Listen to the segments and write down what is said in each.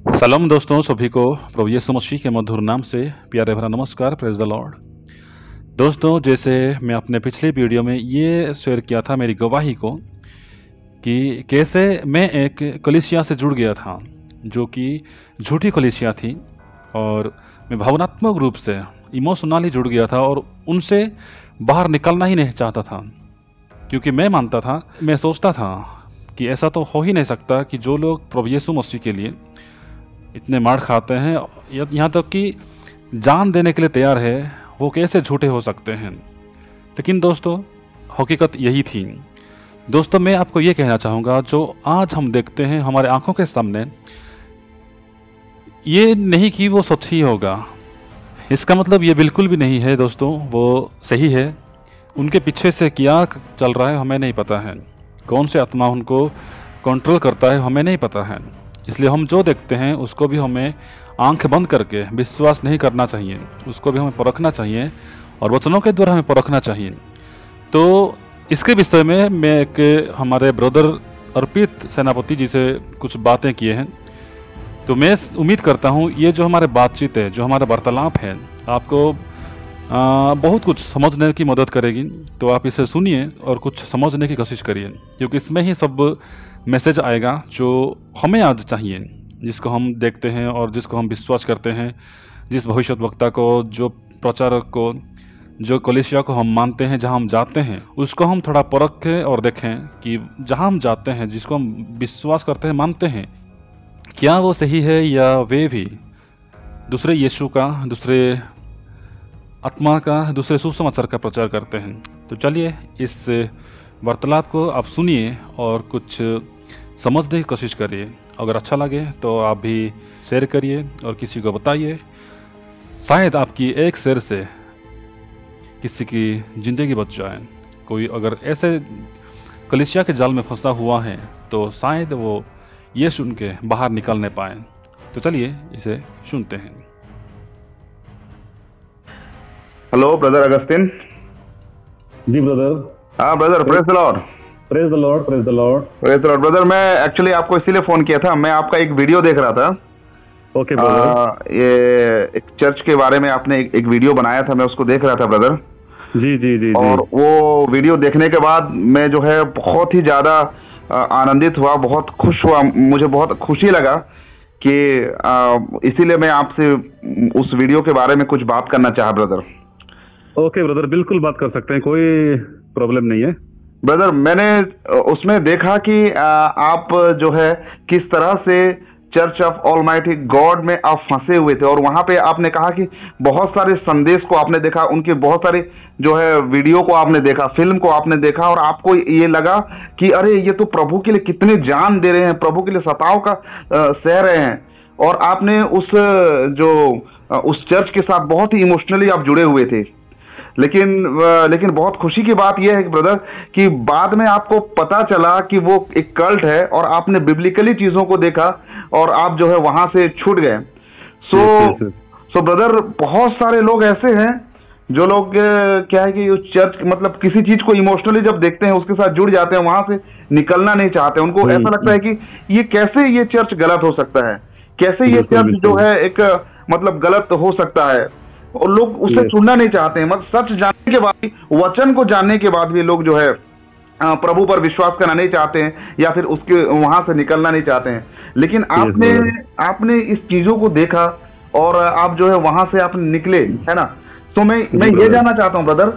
सलाम दोस्तों, सभी को प्रभु यीशु मसीह के मधुर नाम से प्यारे भरा नमस्कार। Praise the Lord. दोस्तों, जैसे मैं अपने पिछले वीडियो में ये शेयर किया था मेरी गवाही को कि कैसे मैं एक कलीसिया से जुड़ गया था जो कि झूठी कलीसिया थी, और मैं भावनात्मक रूप से इमोशनली जुड़ गया था और उनसे बाहर निकलना ही नहीं चाहता था, क्योंकि मैं मानता था, मैं सोचता था कि ऐसा तो हो ही नहीं सकता कि जो लोग प्रभु यीशु मसीह के लिए इतने मार खाते हैं, यहाँ तक कि जान देने के लिए तैयार है, वो कैसे झूठे हो सकते हैं। लेकिन दोस्तों, हकीकत यही थी। दोस्तों, मैं आपको ये कहना चाहूँगा, जो आज हम देखते हैं हमारे आंखों के सामने, ये नहीं कि वो सच ही होगा। इसका मतलब ये बिल्कुल भी नहीं है दोस्तों वो सही है। उनके पीछे से क्या चल रहा है हमें नहीं पता है, कौन से आत्मा उनको कंट्रोल करता है हमें नहीं पता है। इसलिए हम जो देखते हैं उसको भी हमें आंख बंद करके विश्वास नहीं करना चाहिए, उसको भी हमें परखना चाहिए और वचनों के द्वारा हमें परखना चाहिए। तो इसके विषय में मैं एक हमारे ब्रदर अर्पित सेनापति जी से कुछ बातें किए हैं। तो मैं उम्मीद करता हूँ ये जो हमारे बातचीत है, जो हमारा वार्तालाप है, आपको बहुत कुछ समझने की मदद करेगी। तो आप इसे सुनिए और कुछ समझने की कोशिश करिए, क्योंकि इसमें ही सब मैसेज आएगा जो हमें आज चाहिए, जिसको हम देखते हैं और जिसको हम विश्वास करते हैं, जिस भविष्यवक्ता को, जो प्रचारक को, जो कलीसिया को हम मानते हैं, जहां हम जाते हैं उसको हम थोड़ा परखें और देखें कि जहां हम जाते हैं, जिसको हम विश्वास करते हैं, मानते हैं, क्या वो सही है या वे भी दूसरे यीशु का, दूसरे आत्मा का, दूसरे सुसमाचार का प्रचार करते हैं। तो चलिए इस वार्तालाप को आप सुनिए और कुछ समझने की कोशिश करिए। अगर अच्छा लगे तो आप भी शेयर करिए और किसी को बताइए। शायद आपकी एक शेयर से किसी की ज़िंदगी बच जाए। कोई अगर ऐसे कलीसिया के जाल में फंसा हुआ है तो शायद वो ये सुन के बाहर निकलने पाए। तो चलिए इसे सुनते हैं। Hello brother Augustine. जी ब्रदर। हाँ brother, praise the lord. Praise the lord, praise the lord. Praise the lord. Brother, मैं एक्चुअली आपको इसीलिए फोन किया था, मैं आपका एक वीडियो देख रहा था। Okay brother. ये एक चर्च के बारे में आपने एक वीडियो बनाया था, मैं उसको देख रहा था ब्रदर। जी जी जी। और वो वीडियो देखने के बाद मैं जो है बहुत ही ज्यादा आनंदित हुआ, बहुत खुश हुआ, मुझे बहुत खुशी लगा कि इसीलिए मैं आपसे उस वीडियो के बारे में कुछ बात करना चाहा ब्रदर। ओके ब्रदर, बिल्कुल बात कर सकते हैं, कोई प्रॉब्लम नहीं है। ब्रदर, मैंने उसमें देखा कि आप जो है किस तरह से चर्च ऑफ ऑलमाइटी गॉड में आप फंसे हुए थे, और वहां पे आपने कहा कि बहुत सारे संदेश को आपने देखा, उनके बहुत सारे जो है वीडियो को आपने देखा, फिल्म को आपने देखा, और आपको ये लगा कि अरे ये तो प्रभु के लिए कितने जान दे रहे हैं, प्रभु के लिए सताव का सह रहे हैं। और आपने उस चर्च के साथ बहुत ही इमोशनली आप जुड़े हुए थे। लेकिन बहुत खुशी की बात यह है कि ब्रदर कि बाद में आपको पता चला कि वो एक कल्ट है, और आपने बिब्लिकली चीजों को देखा और आप जो है वहां से छूट गए। सो ब्रदर, बहुत सारे लोग ऐसे हैं जो लोग क्या है कि चर्च मतलब किसी चीज को इमोशनली जब देखते हैं उसके साथ जुड़ जाते हैं, वहां से निकलना नहीं चाहते। उनको ऐसा लगता है कि ये कैसे ये चर्च गलत हो सकता है, कैसे ये चर्च जो है एक मतलब गलत हो सकता है, और लोग उससे सुनना नहीं चाहते हैं। मतलब सच जानने के बाद भी, वचन को जानने के बाद भी लोग जो है प्रभु पर विश्वास करना नहीं चाहते हैं, या फिर उसके वहां से निकलना नहीं चाहते हैं। लेकिन आपने इस चीजों को देखा और आप जो है वहां से आप निकले, है ना। तो मैं ये जानना चाहता हूं ब्रदर,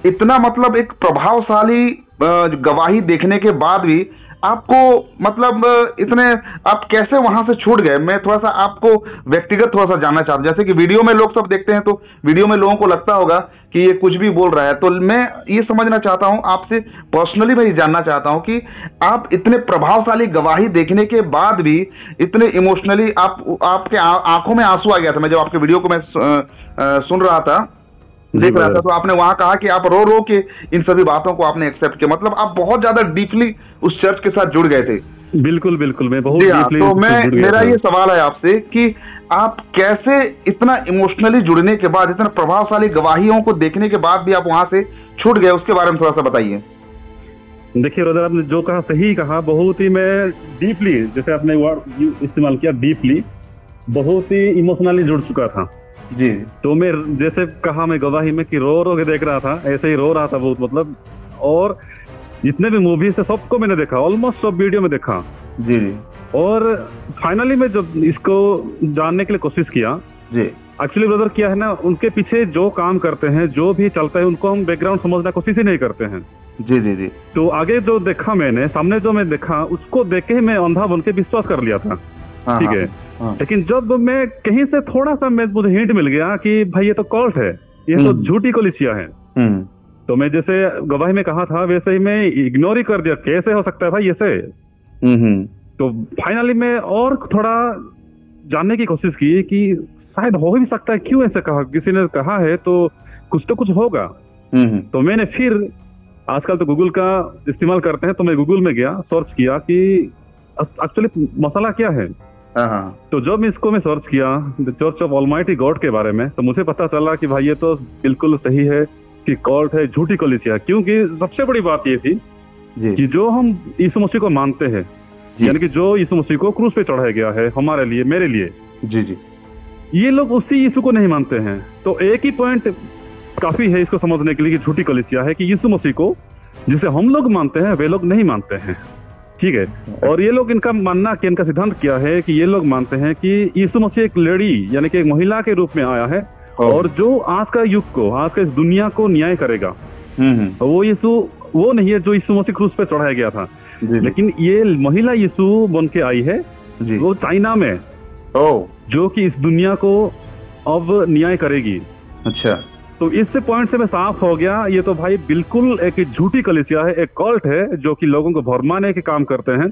इतना मतलब एक प्रभावशाली गवाही देखने के बाद भी आपको मतलब इतने आप कैसे वहां से छूट गए? मैं थोड़ा सा आपको व्यक्तिगत थोड़ा सा जानना चाहता हूं। जैसे कि वीडियो में लोग सब देखते हैं तो वीडियो में लोगों को लगता होगा कि ये कुछ भी बोल रहा है, तो मैं ये समझना चाहता हूं आपसे पर्सनली, मैं ये जानना चाहता हूं कि आप इतने प्रभावशाली गवाही देखने के बाद भी इतने इमोशनली आपके आंखों में आंसू आ गया था। मैं जब आपके वीडियो को मैं सुन रहा था, देख रहा था, तो आपने वहां कहा कि आप रो रो के इन सभी बातों को आपने एक्सेप्ट किया। मतलब आप बहुत ज्यादा डीपली उस चर्च के साथ जुड़ गए थे। बिल्कुल बिल्कुल, मैं बहुत डीपली। तो मेरा ये सवाल है आपसे कि आप कैसे इतना इमोशनली जुड़ने के बाद, इतना प्रभावशाली गवाहियों को देखने के बाद भी आप वहां से छूट गए, उसके बारे में थोड़ा सा बताइए। देखिए ब्रदर, आपने जो कहा सही कहा, बहुत ही मैं डीपली, जैसे आपने वर्ड इस्तेमाल किया डीपली, बहुत ही इमोशनली जुड़ चुका था। जी तो मैं जैसे कहा मैं गवाही में कि रो रो के देख रहा था, ऐसे ही रो रहा था बहुत, मतलब। और जितने भी मूवीज है सबको मैंने देखा, ऑलमोस्ट सब वीडियो में देखा। जी जी और फाइनली मैं जब इसको जानने के लिए कोशिश किया, जी एक्चुअली ब्रदर क्या है ना, उनके पीछे जो काम करते हैं, जो भी चलता है, उनको हम बैकग्राउंड समझना कोशिश ही नहीं करते हैं। जी जी जी तो आगे जो देखा मैंने, सामने जो मैं देखा, उसको देख के ही मैं अंधा बन के विश्वास कर लिया था। हाँ, ठीक हाँ, है। हाँ, लेकिन जब मैं कहीं से थोड़ा सा मुझे हिंट मिल गया कि भाई ये तो कल्ट है, ये तो झूठी कलीसिया है, तो मैं जैसे गवाही में कहा था वैसे ही मैं इग्नोर ही कर दिया। कैसे हो सकता है भाई ऐसे। तो फाइनली मैं और थोड़ा जानने की कोशिश की कि शायद हो ही सकता है, क्यों ऐसे कहा, किसी ने कहा है तो कुछ होगा। तो मैंने फिर, आजकल तो गूगल का इस्तेमाल करते हैं, तो मैं गूगल में गया, सर्च किया कि एक्चुअली मसला क्या है। तो जब इसको मैं सर्च किया the church of almighty God के बारे में, तो मुझे पता चला कि भाई ये तो बिल्कुल सही है कि कल्ट है, झूठी कलीसिया। क्योंकि सबसे बड़ी बात ये थी कि जो हम यीशु मसीह को मानते हैं, यानी कि जो यीशु मसीह को क्रूस पे चढ़ाया गया है हमारे लिए, मेरे लिए, जी जी, ये लोग उसी यीशु को नहीं मानते हैं। तो एक ही पॉइंट काफी है इसको समझने के लिए कि झूठी कलीसिया है, कि यीशु मसीह को जिसे हम लोग मानते हैं वे लोग नहीं मानते हैं। ठीक है। और ये लोग, इनका मानना कि इनका सिद्धांत क्या है कि ये लोग मानते हैं कि यीशु मसीह एक लेडी, यानी कि एक महिला के रूप में आया है, और जो आज का युग को, आज का इस दुनिया को न्याय करेगा। वो यीशु वो नहीं है जो यीशु मसीह क्रूस पे चढ़ाया गया था, लेकिन ये महिला यीशु बन के आई है, वो चाइना में, जो कि इस दुनिया को अब न्याय करेगी। अच्छा। तो इस पॉइंट से मैं साफ हो गया, ये तो भाई बिल्कुल एक झूठी कलीसिया है, एक कल्ट है, जो कि लोगों को भरमाने के काम करते हैं।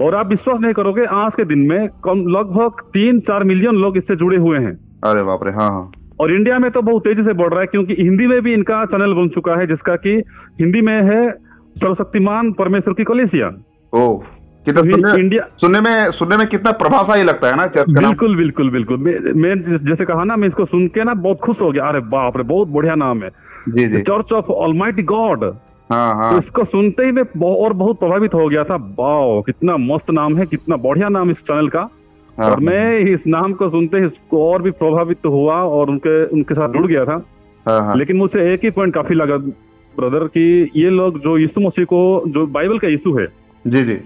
और आप विश्वास नहीं करोगे, आज के दिन में लगभग 3-4 मिलियन लोग इससे जुड़े हुए हैं। अरे बाप रे। हाँ। और इंडिया में तो बहुत तेजी से बढ़ रहा है, क्योंकि हिंदी में भी इनका चैनल बन चुका है, जिसका कि हिंदी में है सर्वशक्तिमान परमेश्वर की कलीसिया। ओह, कितना सुनने में कितना प्रभावशाली लगता है ना चर्च का नाम। बिल्कुल बिल्कुल बिल्कुल। मैं जैसे कहा ना, मैं इसको सुन के ना बहुत खुश हो गया। अरे बाप रे, बहुत बढ़िया नाम है, जी जी, चर्च ऑफ ऑलमाइटी गॉड। हाँ। तो इसको सुनते ही मैं और बहुत प्रभावित हो गया था। वाह, कितना मस्त नाम है, कितना बढ़िया नाम इस चैनल का। और मैं इस नाम को सुनते ही इसको और भी प्रभावित हुआ और उनके साथ जुड़ गया था। लेकिन मुझे एक ही पॉइंट काफी लगा ब्रदर, कि ये लोग जो यीशु मसीह को, जो बाइबल का यीशु है, जी जी,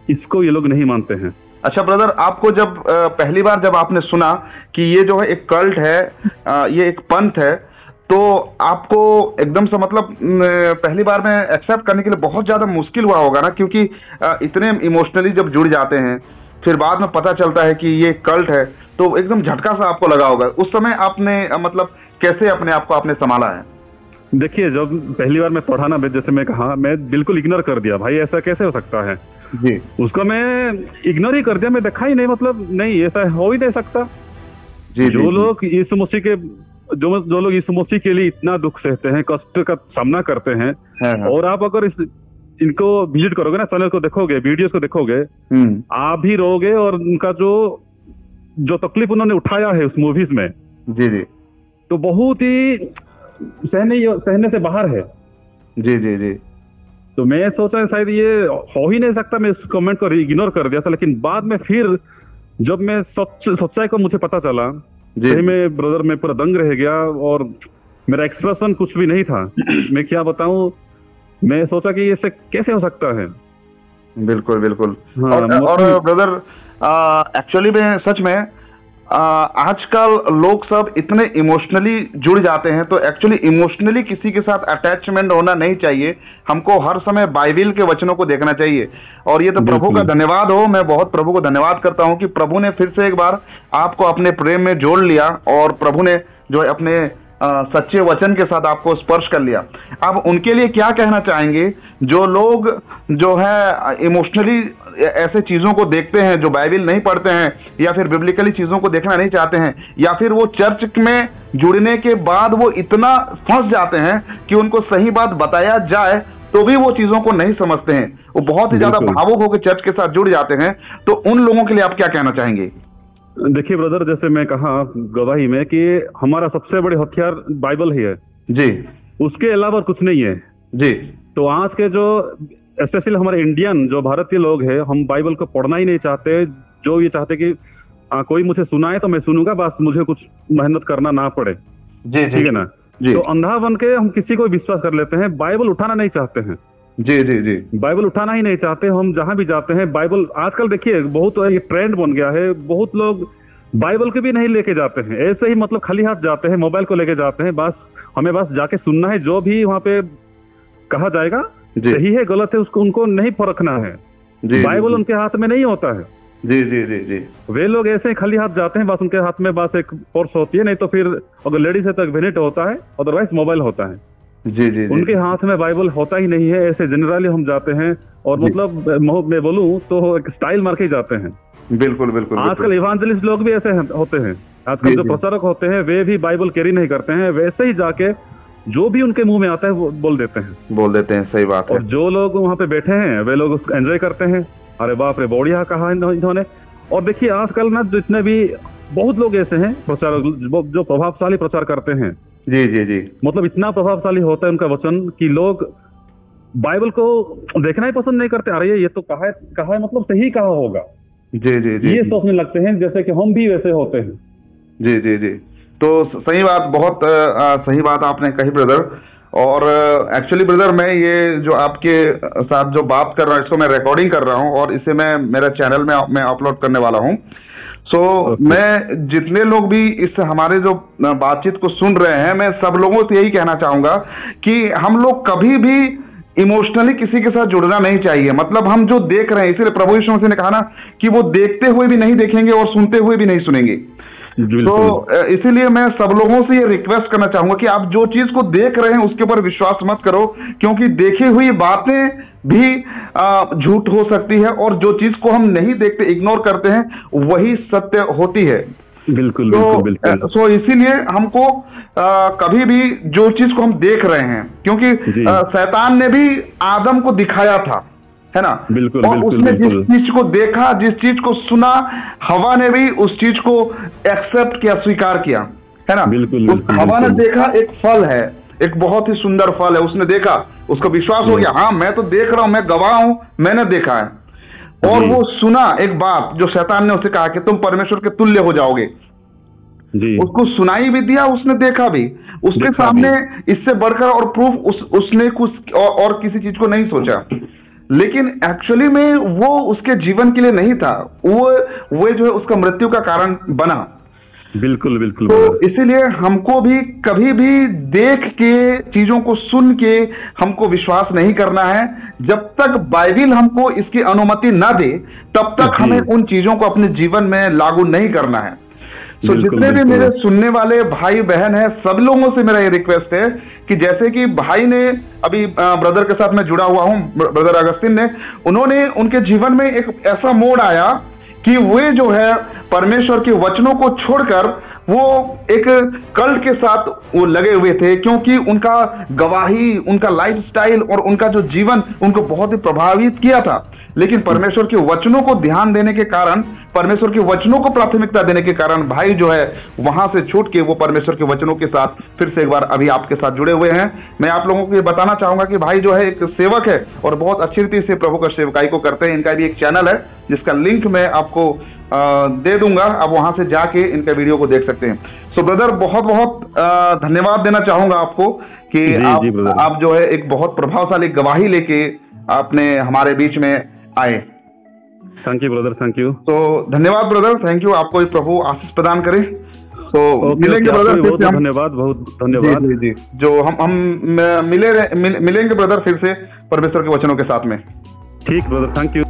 इसको ये लोग नहीं मानते हैं। अच्छा ब्रदर, आपको जब पहली बार जब आपने सुना कि ये जो है एक कल्ट है, ये एक पंथ है, तो आपको एकदम से मतलब पहली बार में एक्सेप्ट करने के लिए बहुत ज्यादा मुश्किल हुआ होगा ना, क्योंकि इतने इमोशनली जब जुड़ जाते हैं, फिर बाद में पता चलता है कि ये कल्ट है, तो एकदम झटका सा आपको लगा होगा। उस समय आपने मतलब कैसे अपने आप को आपने संभाला है? देखिए, जब पहली बार मैं पढ़ा ना, जैसे मैं कहा, मैं बिल्कुल इग्नोर कर दिया, भाई ऐसा कैसे हो सकता है जी। उसका मैं इग्नोर ही कर दिया, मैं देखा ही नहीं, मतलब नहीं, ऐसा हो ही नहीं सकता जी। जो लोग यीशु मसीह के, जो लोग यीशु मसीह के लिए इतना दुख सहते हैं, कष्ट का सामना करते हैं, और आप अगर इनको विजिट करोगे ना, चैनल को देखोगे, वीडियोस को देखोगे, आप भी रोगे। और उनका जो तकलीफ उन्होंने उठाया है उस मूवीज में, जी जी, तो बहुत ही सहने से बाहर है। जी जी जी। तो मैं सोचा शायद ये हो ही नहीं सकता, मैं इस कमेंट को इग्नोर कर दिया था। लेकिन बाद में फिर जब मैं सच्चाई को मुझे पता चला, सही में ब्रदर, मैं पूरा दंग रह गया, और मेरा एक्सप्रेशन कुछ भी नहीं था। मैं क्या बताऊं, मैं सोचा कि ये कैसे हो सकता है। बिल्कुल बिल्कुल। हाँ, और ब्रदर, एक्चुअली में सच में आजकल लोग सब इतने इमोशनली जुड़ जाते हैं, तो एक्चुअली इमोशनली किसी के साथ अटैचमेंट होना नहीं चाहिए। हमको हर समय बाइबल के वचनों को देखना चाहिए। और ये तो प्रभु का धन्यवाद हो, मैं बहुत प्रभु को धन्यवाद करता हूं कि प्रभु ने फिर से एक बार आपको अपने प्रेम में जोड़ लिया, और प्रभु ने जो है अपने सच्चे वचन के साथ आपको स्पर्श कर लिया। अब उनके लिए क्या कहना चाहेंगे जो लोग जो है इमोशनली ऐसे चीजों को देखते हैं, जो बाइबल नहीं पढ़ते हैं, या फिर बिब्लिकली चीजों को देखना नहीं चाहते हैं, या फिर वो चर्च में जुड़ने के बाद वो इतना फंस जाते हैं कि उनको सही बात बताया जाए तो भी वो चीजों को नहीं समझते हैं, वो बहुत ही ज्यादा भावुक होकर चर्च के साथ जुड़ जाते हैं। तो उन लोगों के लिए आप क्या कहना चाहेंगे? देखिए ब्रदर, जैसे मैं कहा गवाही में कि हमारा सबसे बड़े हथियार बाइबल ही है जी, उसके अलावा कुछ नहीं है जी। तो आज के जो स्पेशली हमारे इंडियन जो भारतीय लोग हैं, हम बाइबल को पढ़ना ही नहीं चाहते। जो ये चाहते कि कोई मुझे सुनाए तो मैं सुनूंगा, बस मुझे कुछ मेहनत करना ना पड़े। जी ठीक है ना जी। तो अंधा बन के हम किसी को विश्वास कर लेते हैं, बाइबल उठाना नहीं चाहते हैं। जी जी जी, बाइबल उठाना ही नहीं चाहते। हम जहां भी जाते हैं बाइबल, आजकल देखिए बहुत ये ट्रेंड बन गया है, बहुत लोग बाइबल को भी नहीं लेके जाते हैं, ऐसे ही मतलब खाली हाथ जाते हैं, मोबाइल को लेके जाते हैं। बस हमें बस जाके सुनना है, जो भी वहां पे कहा जाएगा सही है गलत है उसको उनको नहीं परखना है। बाइबल उनके हाथ में नहीं होता है। जी जी जी जी, वे लोग ऐसे ही खाली हाथ जाते हैं, बस उनके हाथ में बस एक पर्स होती है, नहीं तो फिर अगर लेडीज है तो वेनेट होता है, अदरवाइज मोबाइल होता है। जी जी, उनके हाथ में बाइबल होता ही नहीं है। ऐसे जनरली हम जाते हैं और मतलब मैं बोलूं तो एक स्टाइल मार के जाते हैं। बिल्कुल बिल्कुल। आजकल इवांजलिस्ट लोग भी ऐसे होते हैं, आजकल जो प्रचारक होते हैं वे भी बाइबल कैरी नहीं करते हैं, वैसे ही जाके जो भी उनके मुंह में आता है वो बोल देते हैं। सही बात है। और जो लोग वहाँ पे बैठे हैं वे लोग उसको एंजॉय करते हैं, अरे बाप रे बढ़िया कहा इन्होंने। और देखिए आजकल ना जितने भी बहुत लोग ऐसे हैं प्रचारक जो प्रभावशाली प्रचार करते हैं। जी जी जी, मतलब इतना प्रभावशाली होता है उनका वचन कि लोग बाइबल को देखना ही पसंद नहीं करते। अरे ये तो कहा है मतलब सही कहा होगा। जी जी जी, ये सोचने लगते हैं जैसे कि हम भी वैसे होते हैं। जी जी जी, तो सही बात, बहुत सही बात आपने कही ब्रदर। और एक्चुअली ब्रदर मैं ये जो आपके साथ जो बात कर रहा हूँ इसको मैं रिकॉर्डिंग कर रहा हूँ और इसे मैं मेरा चैनल में मैं अपलोड करने वाला हूँ। मैं जितने लोग भी इस हमारे जो बातचीत को सुन रहे हैं, मैं सब लोगों से यही कहना चाहूंगा कि हम लोग कभी भी इमोशनली किसी के साथ जुड़ना नहीं चाहिए। मतलब हम जो देख रहे हैं, इसीलिए प्रभु यीशु मसीह ने कहा ना कि वो देखते हुए भी नहीं देखेंगे और सुनते हुए भी नहीं सुनेंगे। तो इसीलिए मैं सब लोगों से ये रिक्वेस्ट करना चाहूंगा कि आप जो चीज को देख रहे हैं उसके ऊपर विश्वास मत करो, क्योंकि देखी हुई बातें भी झूठ हो सकती है और जो चीज को हम नहीं देखते, इग्नोर करते हैं, वही सत्य होती है। बिल्कुल तो बिल्कुल। सो इसीलिए हमको कभी भी जो चीज को हम देख रहे हैं, क्योंकि शैतान ने भी आदम को दिखाया था, है ना। बिल्कुल, और उसने जिस चीज को देखा, जिस चीज को सुना, हवा ने भी उस चीज को एक्सेप्ट किया, स्वीकार किया, है ना। बिल्कुल, हवा ने देखा एक फल है, एक बहुत ही सुंदर फल है, उसने देखा, उसको विश्वास हो गया, हाँ मैं तो देख रहा हूं, मैं गवाह हूं, मैंने देखा है। और वो सुना एक बात जो शैतान ने उसे कहा कि तुम परमेश्वर के तुल्य हो जाओगे जी। उसको सुनाई भी दिया, उसने देखा भी, उसके सामने इससे बढ़कर और प्रूफ उसने कुछ और किसी चीज को नहीं सोचा। लेकिन एक्चुअली में वो उसके जीवन के लिए नहीं था, वो जो है उसका मृत्यु का कारण बना। बिल्कुल बिल्कुल। तो इसीलिए हमको भी कभी भी देख के चीजों को सुन के हमको विश्वास नहीं करना है। जब तक बाइबिल हमको इसकी अनुमति ना दे तब तक हमें उन चीजों को अपने जीवन में लागू नहीं करना है। तो जितने भी मेरे सुनने वाले भाई बहन हैं, सब लोगों से मेरा ये रिक्वेस्ट है कि जैसे कि भाई ने अभी ब्रदर के साथ मैं जुड़ा हुआ हूं, ब्रदर अगस्तिन ने, उन्होंने उनके जीवन में एक ऐसा मोड़ आया कि वे जो है परमेश्वर के वचनों को छोड़कर वो एक कल्ट के साथ वो लगे हुए थे, क्योंकि उनका गवाही, उनका लाइफस्टाइल और उनका जो जीवन उनको बहुत ही प्रभावित किया था। लेकिन परमेश्वर के वचनों को ध्यान देने के कारण, परमेश्वर के वचनों को प्राथमिकता देने के कारण भाई जो है वहां से छूट के वो परमेश्वर के वचनों के साथ फिर से एक बार अभी आपके साथ जुड़े हुए हैं। मैं आप लोगों को ये बताना चाहूंगा कि भाई जो है एक सेवक है और बहुत अच्छी रीति से प्रभु का सेवकाई को करते हैं। इनका भी एक चैनल है जिसका लिंक मैं आपको दे दूंगा, आप वहां से जाके इनका वीडियो को देख सकते हैं। सो ब्रदर बहुत बहुत धन्यवाद देना चाहूंगा आपको कि आप जो है एक बहुत प्रभावशाली गवाही लेके आपने हमारे बीच में आए। Thank you brother, thank you. तो धन्यवाद ब्रदर, थैंक यू। आपको प्रभु आशीष प्रदान करे। तो मिलेंगे ब्रदर फिर से। धन्यवाद, बहुत धन्यवाद। जी, जो हम मिलेंगे ब्रदर फिर से परमेश्वर के वचनों के साथ में। ठीक ब्रदर, थैंक यू।